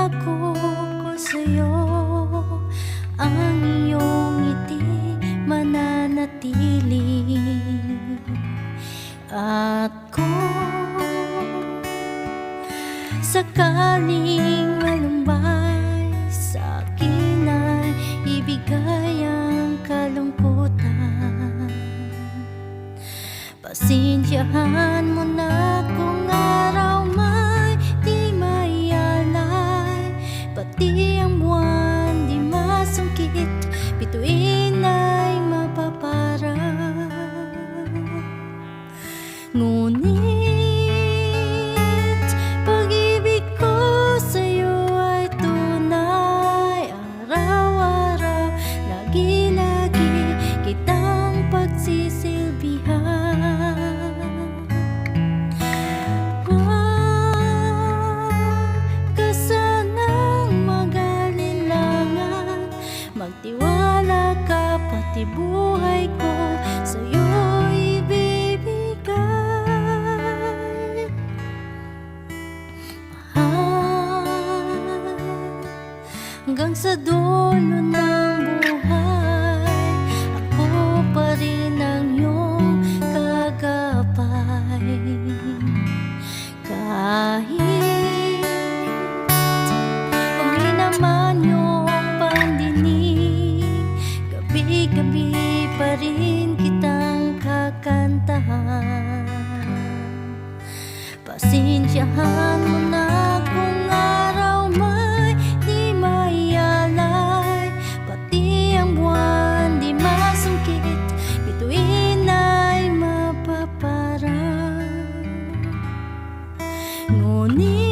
pangako ko sa'yo, ang iyong ngiti mananatili. At kung sakaling malumbay sa akin ay ibigay ang kalungkutan, pasensyahan mo na kung araw may di maialay, pati ang buwan di masungkit, bituin ay mapaparang. Ngunit pag-ibig ko sa'yo ay tunay, araw-araw, lagi-lagi kitang pagsisilbihan. Huwag ka sanang mag-alinlangan, magtiwala ka, pati buhay ko sa'yo hanggang sa dulo ng buhay. Ako pa rin ang iyong kagabay. Kahit paminaman yung pandinig, gabi-gabi pa rin kitang kakantahan. Pasensyahan mo na kung araw may di maialay, pati ang buwan di masungkit, bituin ay mapaparang. Ngunit